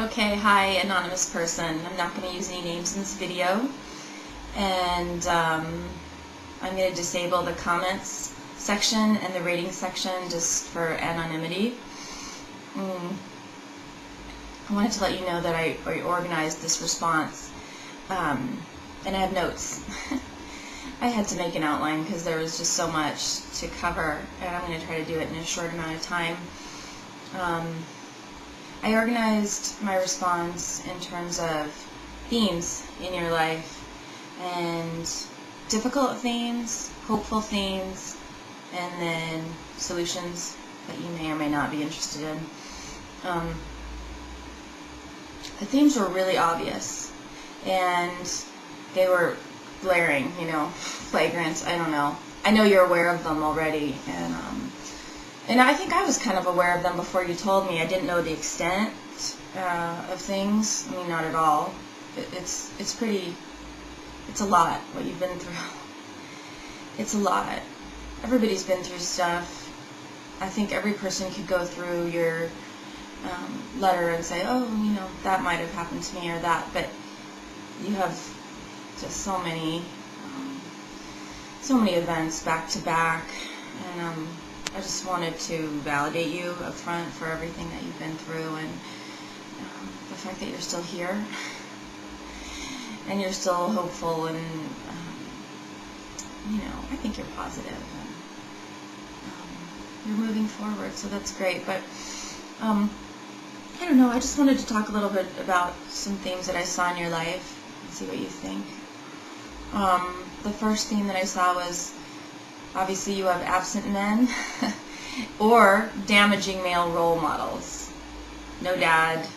Okay, hi, anonymous person. I'm not going to use any names in this video, and I'm going to disable the comments section and the rating section just for anonymity. I wanted to let you know that I organized this response, and I have notes. I had to make an outline because there was just so much to cover, and I'm going to try to do it in a short amount of time. I organized my response in terms of themes in your life, and difficult themes, hopeful themes, and then solutions that you may or may not be interested in. The themes were really obvious, and they were glaring, flagrant, I don't know. I know you're aware of them already, and I think I was kind of aware of them before you told me. I didn't know the extent of things. I mean, not at all. It's a lot what you've been through. It's a lot. Everybody's been through stuff. I think every person could go through your letter and say, oh, that might have happened to me or that, but you have just so many events back to back, and I just wanted to validate you up front for everything that you've been through, and the fact that you're still here and you're still hopeful, and I think you're positive, and you're moving forward, so that's great. But I don't know, I just wanted to talk a little bit about some themes that I saw in your life and see what you think. The first theme that I saw was, obviously you have absent men or damaging male role models. No dad,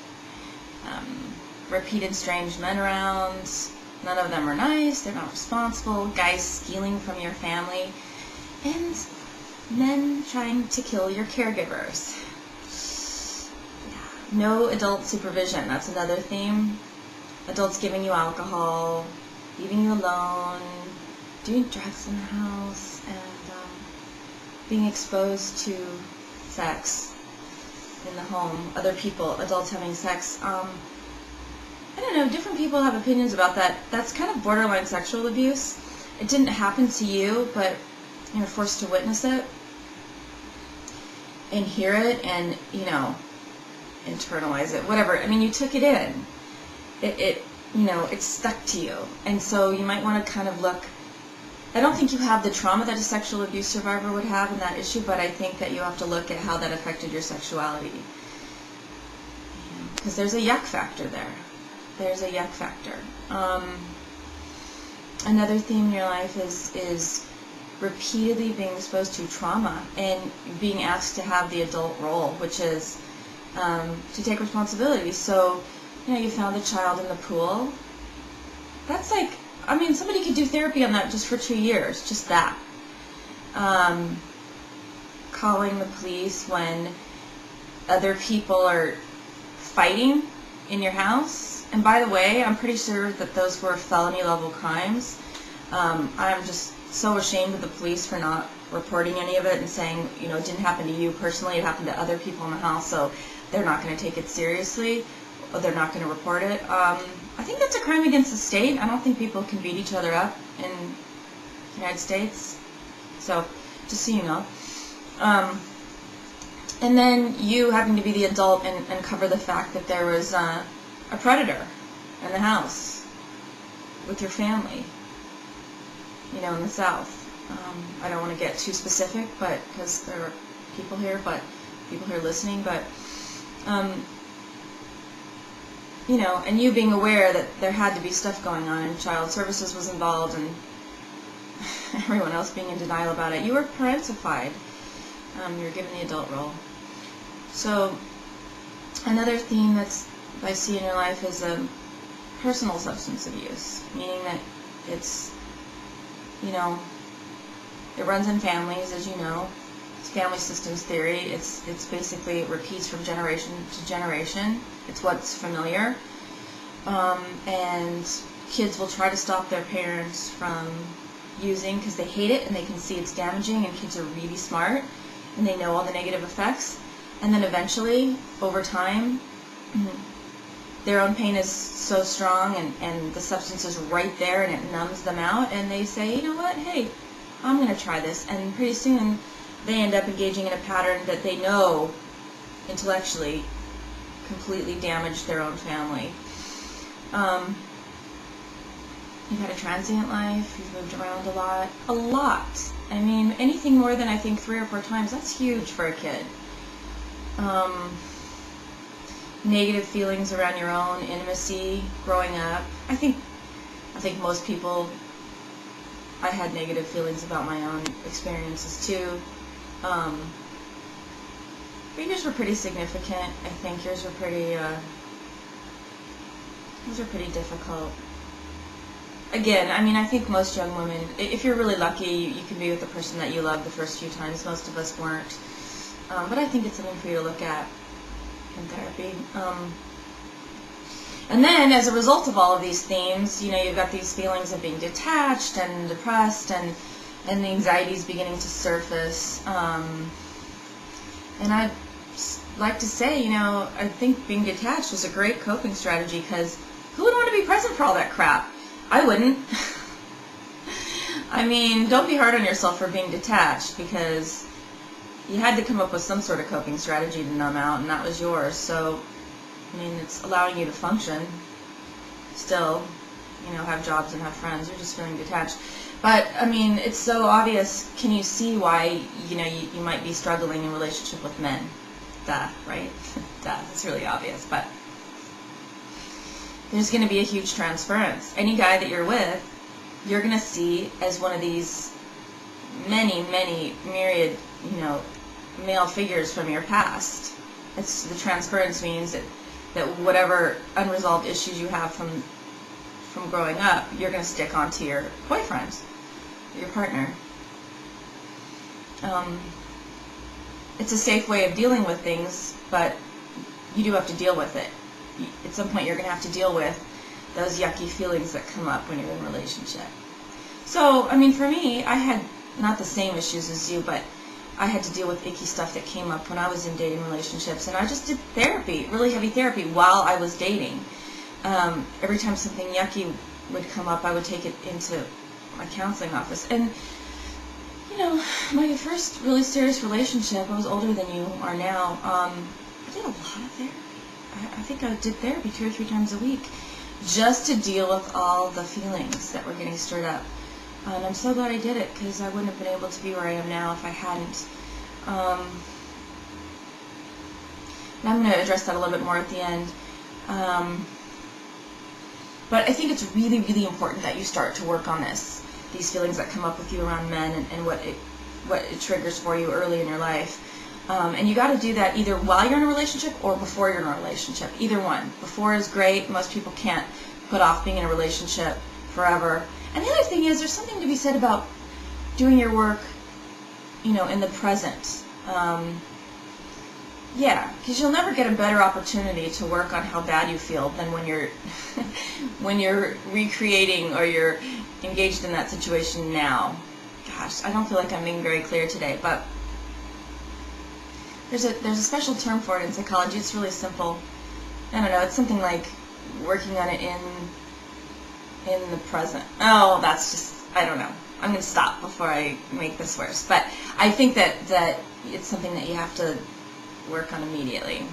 repeated strange men around, none of them are nice, they're not responsible, guys stealing from your family, and men trying to kill your caregivers. No adult supervision, that's another theme. Adults giving you alcohol, leaving you alone, doing drugs in the house, and being exposed to sex in the home, other people, adults having sex. I don't know, different people have opinions about that. That's kind of borderline sexual abuse. It didn't happen to you, but you're forced to witness it and hear it and, internalize it, whatever. I mean, you took it in. It stuck to you. And so you might want to kind of look. I don't think you have the trauma that a sexual abuse survivor would have in that issue, but I think that you have to look at how that affected your sexuality. Because there's a yuck factor there. There's a yuck factor. Another theme in your life is repeatedly being exposed to trauma and being asked to have the adult role, which is to take responsibility. So, you found a child in the pool. That's like, somebody could do therapy on that just for 2 years, just that. Calling the police when other people are fighting in your house. And by the way, I'm pretty sure that those were felony level crimes. I'm just so ashamed of the police for not reporting any of it and saying, it didn't happen to you personally, it happened to other people in the house, so they're not going to take it seriously, or they're not going to report it. I think that's a crime against the state. I don't think people can beat each other up in the United States. So, just so you know. And then you having to be the adult and cover the fact that there was a predator in the house with your family, in the South. I don't want to get too specific, but because there are people here listening, but and you being aware that there had to be stuff going on, and child services was involved, and everyone else being in denial about it. You were parentified. You were given the adult role. So another theme that I see in your life is personal substance abuse, meaning that it's, it runs in families, as you know. It's family systems theory. It's basically, it repeats from generation to generation. It's what's familiar. And kids will try to stop their parents from using because they hate it and they can see it's damaging, and kids are really smart and they know all the negative effects. And then eventually, over time, their own pain is so strong, and the substance is right there and it numbs them out, and they say, you know what, hey, I'm going to try this, and pretty soon they end up engaging in a pattern that they know intellectually completely damaged their own family. You've had a transient life, you've moved around a lot. A lot. I mean, anything more than I think 3 or 4 times, that's huge for a kid. Negative feelings around your own intimacy growing up. I think most people, I had negative feelings about my own experiences too. But yours were pretty significant. I think yours were pretty difficult. Again, I mean, I think most young women, if you're really lucky, you can be with the person that you love the first few times. Most of us weren't. But I think it's something for you to look at in therapy. And then, as a result of all of these themes, you know, you've got these feelings of being detached and depressed, and the anxiety is beginning to surface. And I'd like to say, you know, I think being detached is a great coping strategy, because who would want to be present for all that crap? I wouldn't. I mean, don't be hard on yourself for being detached, because you had to come up with some sort of coping strategy to numb out, and that was yours. So, I mean, it's allowing you to function still, you know, have jobs and have friends. You're just feeling detached. But, I mean, it's so obvious. Can you see why, you know, you might be struggling in relationship with men? Duh, right? Duh, it's really obvious. But there's going to be a huge transference. Any guy that you're with, you're going to see as one of these many, many myriad, you know, male figures from your past. It's the transference means that whatever unresolved issues you have from growing up, you're going to stick onto your boyfriend, your partner. It's a safe way of dealing with things, but you do have to deal with it. At some point you're going to have to deal with those yucky feelings that come up when you're in a relationship. So, I mean, for me, I had not the same issues as you, but I had to deal with icky stuff that came up when I was in dating relationships, and I just did therapy, really heavy therapy, while I was dating. Every time something yucky would come up, I would take it into my counseling office. And, you know, my first really serious relationship, I was older than you are now, I did a lot of therapy. I think I did therapy 2 or 3 times a week just to deal with all the feelings that were getting stirred up. And I'm so glad I did it, because I wouldn't have been able to be where I am now if I hadn't. And I'm going to address that a little bit more at the end. But I think it's really, really important that you start to work on these feelings that come up with you around men, and what it triggers for you early in your life. And you got to do that either while you're in a relationship or before you're in a relationship. Either one. Before is great. Most people can't put off being in a relationship forever. And the other thing is, there's something to be said about doing your work, you know, in the present. Yeah, because you'll never get a better opportunity to work on how bad you feel than when you're when you're recreating or you're engaged in that situation now. Gosh, I don't feel like I'm being very clear today, but there's a special term for it in psychology. It's really simple. I don't know. It's something like working on it in the present. Oh, that's just, I don't know. I'm going to stop before I make this worse. But I think that it's something that you have to work on immediately.